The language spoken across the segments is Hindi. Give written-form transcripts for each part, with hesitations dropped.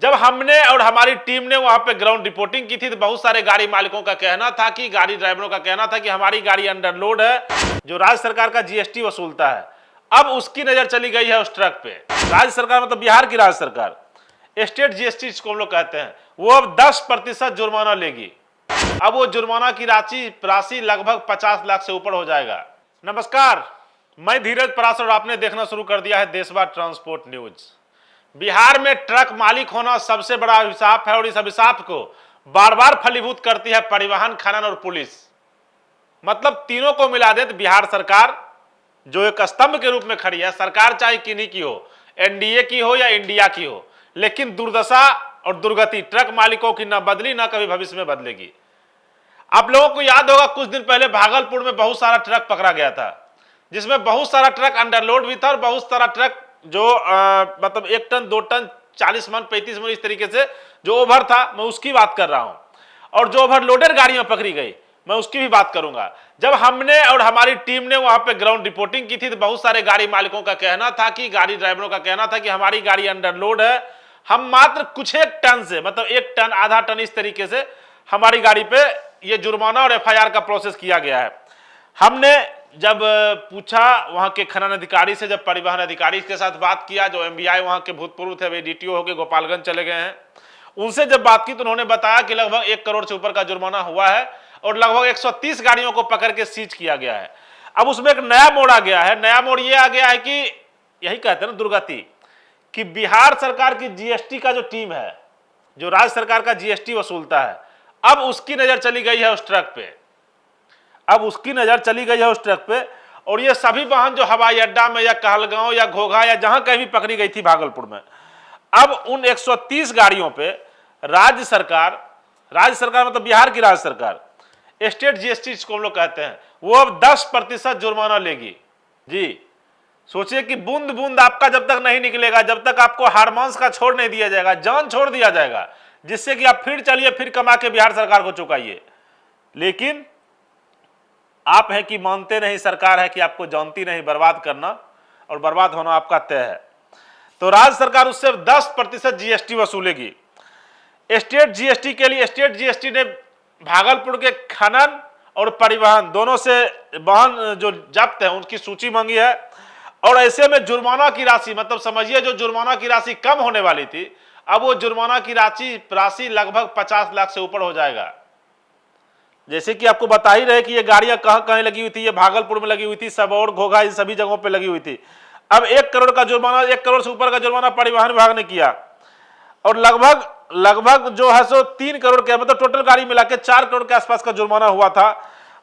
जब हमने और हमारी टीम ने वहां पे ग्राउंड रिपोर्टिंग की थी तो बहुत सारे गाड़ी मालिकों का कहना था कि गाड़ी ड्राइवरों का कहना था कि हमारी गाड़ी अंडरलोड है, जो राज्य सरकार का जीएसटी वसूलता है। अब उसकी नजर चली गई है उस ट्रक पे। राज्य सरकार मतलब बिहार की राज्य सरकार, स्टेट जीएसटी जिसको हम लोग कहते हैं, वो अब 10% जुर्माना लेगी। अब वो जुर्माना की राशि लगभग 50 लाख से ऊपर हो जाएगा। नमस्कार, मैं धीरज पराशर और आपने देखना शुरू कर दिया है देशवा ट्रांसपोर्ट न्यूज। बिहार में ट्रक मालिक होना सबसे बड़ा अभिशाप है और इस अभिशाप को बार बार फलीभूत करती है परिवहन, खनन और पुलिस। मतलब तीनों को मिला दे तो बिहार सरकार जो एक स्तंभ के रूप में खड़ी है, सरकार चाहे किन्हीं की हो, एनडीए की हो या इंडिया की हो, लेकिन दुर्दशा और दुर्गति ट्रक मालिकों की न बदली न कभी भविष्य में बदलेगी। आप लोगों को याद होगा कुछ दिन पहले भागलपुर में बहुत सारा ट्रक पकड़ा गया था, जिसमें बहुत सारा ट्रक अंडरलोड भी था और बहुत सारा ट्रक जो मतलब 1 टन 2 टन 40 मन 35 मन इस तरीके से जो ओवर था, मैं उसकी बात कर रहा हूं। और जो ओवरलोडेड गाड़ियां पकड़ी गई मैं उसकी भी बात करूंगा। जब हमने और हमारी टीम ने वहां पे ग्राउंड रिपोर्टिंग की थी तो बहुत सारे गाड़ी मालिकों का कहना था कि गाड़ी ड्राइवरों का कहना था कि हमारी गाड़ी अंडरलोड है, हम मात्र कुछ एक टन से मतलब 1 टन आधा टन इस तरीके से हमारी गाड़ी पे ये जुर्माना और एफआईआर का प्रोसेस किया गया है। हमने जब पूछा वहां के खनन अधिकारी से, जब परिवहन अधिकारी के साथ बात किया, जो एमबीआई वहां के भूतपूर्व थे, वे डीटीओ होकर गोपालगंज चले गए हैं, उनसे जब बात की तो उन्होंने बताया कि लगभग 1 करोड़ से ऊपर का जुर्माना हुआ है और लगभग 130 गाड़ियों को पकड़ के सीज किया गया है। अब उसमें एक नया मोड़ आ गया है। नया मोड़ यह आ गया है कि यही कहते हैं ना दुर्गति, कि बिहार सरकार की जीएसटी का जो टीम है, जो राज्य सरकार का जीएसटी वसूलता है, अब उसकी नजर चली गई है उस ट्रक पे। अब उसकी नजर चली गई है उस ट्रक पे और ये सभी वाहन जो हवाई अड्डा में या कहलगांव या घोघा या जहां कहीं भी पकड़ी गई थी भागलपुर में, अब उन 130 गाड़ियों पे राज्य सरकार मतलब बिहार की राज्य सरकार, स्टेट जीएसटी जिसको हम लोग कहते हैं, वो अब 10% जुर्माना लेगी। जी सोचिए कि बूंद बूंद आपका जब तक नहीं निकलेगा, जब तक आपको हारमांस का छोड़ नहीं दिया जाएगा, जान छोड़ दिया जाएगा, जिससे कि आप फिर चलिए फिर कमा के बिहार सरकार को चुकाइए। लेकिन आप हैं कि मानते नहीं, सरकार है कि आपको जानती नहीं, बर्बाद करना और बर्बाद होना आपका तय है। तो राज्य सरकार उससे 10% जीएसटी वसूलेगी। स्टेट जीएसटी के लिए स्टेट जीएसटी ने भागलपुर के खनन और परिवहन दोनों से वाहन जो जब्त है उनकी सूची मांगी है और ऐसे में जुर्माना की राशि, मतलब समझिए जो जुर्माना की राशि कम होने वाली थी, अब वो जुर्माना की राशि लगभग 50 लाख से ऊपर हो जाएगा। जैसे कि आपको बता ही रहे कि ये गाड़ियां कहां कहां लगी हुई थी, ये भागलपुर में लगी हुई थी, सबौर, घोघा, इन सभी जगहों पे लगी हुई थी। अब 1 करोड़ का जुर्माना, 1 करोड़ से ऊपर का जुर्माना परिवहन विभाग ने किया और लगभग जो है सो 3 करोड़ के, मतलब टोटल गाड़ी मिला के 4 करोड़ के आसपास का जुर्माना हुआ था।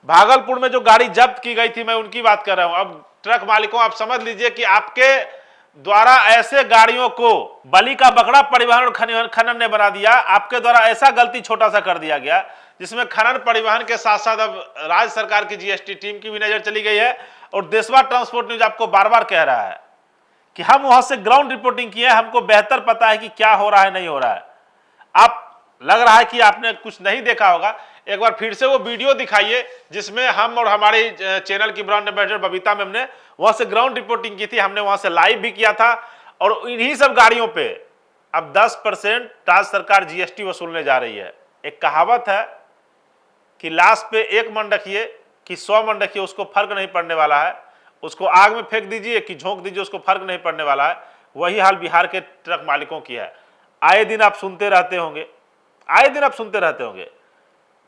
भागलपुर में जो गाड़ी जब्त की गई थी मैं उनकी बात कर रहा हूं। अब ट्रक मालिकों आप समझ लीजिए कि आपके द्वारा ऐसे गाड़ियों को बलि का बकरा परिवहन और खनन ने बना दिया। आपके द्वारा ऐसा गलती छोटा सा कर दिया गया जिसमें खनन परिवहन के साथ साथ अब राज्य सरकार की जीएसटी टीम की भी नजर चली गई है। और देशवा ट्रांसपोर्ट न्यूज आपको बार बार कह रहा है कि हम वहां से ग्राउंड रिपोर्टिंग की है, हमको बेहतर पता है कि क्या हो रहा है नहीं हो रहा है। आप लग रहा है कि आपने कुछ नहीं देखा होगा, एक बार फिर से वो वीडियो दिखाइए जिसमें हम और हमारे चैनल की ब्रांड एम्बेसडर बबीता मैम ने वहां से ग्राउंड रिपोर्टिंग की थी। हमने वहां से लाइव भी किया था और इन्हीं सब गाड़ियों पे अब 10% राज्य सरकार जीएसटी वसूलने जा रही है। एक कहावत है कि लाश पे 1 मन रखिए कि 100 मन रखिए, उसको फर्क नहीं पड़ने वाला है। उसको आग में फेंक दीजिए कि झोंक दीजिए, उसको फर्क नहीं पड़ने वाला है। वही हाल बिहार के ट्रक मालिकों की है। आए दिन आप सुनते रहते होंगे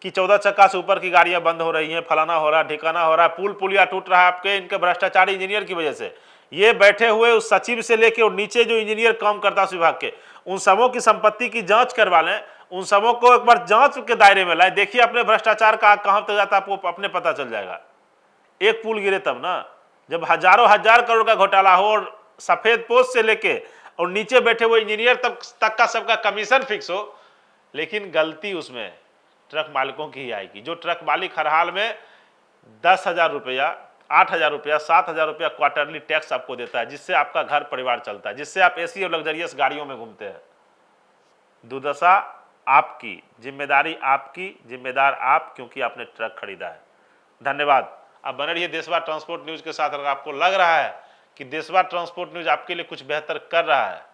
कि 14 चक्का से ऊपर की गाड़ियां बंद हो रही हैं, फलाना हो रहा है, ठिकाना हो रहा है, पुल पुलिया टूट रहा है आपके इनके भ्रष्टाचारी इंजीनियर की वजह से। ये बैठे हुए उस सचिव से लेके और नीचे जो इंजीनियर काम करता है उस विभाग के, उन सबों की संपत्ति की जांच करवा लें, उन सबों को एक बार जांच के दायरे में लाए, देखिए अपने भ्रष्टाचार का कहां तक जाता है, आपको अपने पता चल जाएगा। एक पुल गिरे तब ना, जब हजारों हजार करोड़ का घोटाला हो और सफेद पोस्ट से लेके और नीचे बैठे हुए इंजीनियर तक का सबका कमीशन फिक्स हो, लेकिन गलती उसमें ट्रक मालिकों की ही आएगी। जो ट्रक मालिक हर हाल में 10,000 रुपया, 8,000 रुपया, 7,000 रुपया क्वार्टरली टैक्स आपको देता है, जिससे आपका घर परिवार चलता है, जिससे आप एसी और लग्जरियस गाड़ियों में घूमते हैं। दुर्दशा आपकी, जिम्मेदारी आपकी, जिम्मेदार आप, क्योंकि आपने ट्रक खरीदा है। धन्यवाद। आप बने रहिए देशवा ट्रांसपोर्ट न्यूज के साथ। अगर आपको लग रहा है कि देशवा ट्रांसपोर्ट न्यूज आपके लिए कुछ बेहतर कर रहा है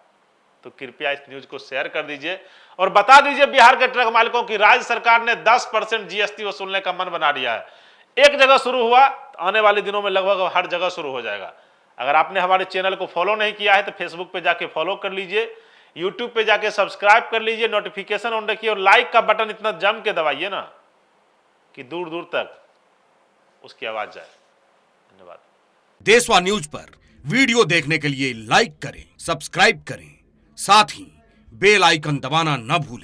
तो कृपया इस न्यूज को शेयर कर दीजिए और बता दीजिए बिहार के ट्रक मालिकों की राज्य सरकार ने 10% जीएसटी वसूलने का मन बना लिया है। एक जगह शुरू हुआ, आने वाले दिनों में लगभग हर जगह शुरू हो जाएगा। अगर आपने हमारे चैनल को फॉलो नहीं किया है तो फेसबुक पे जाके फॉलो कर लीजिए, यूट्यूब पे जाके सब्सक्राइब कर लीजिए, नोटिफिकेशन ऑन रखिए और लाइक का बटन इतना जम के दबाइए ना कि दूर दूर तक उसकी आवाज जाए। धन्यवाद। देशवा न्यूज पर वीडियो देखने के लिए लाइक करें, सब्सक्राइब करें, साथ ही बेल आइकन दबाना न भूलें।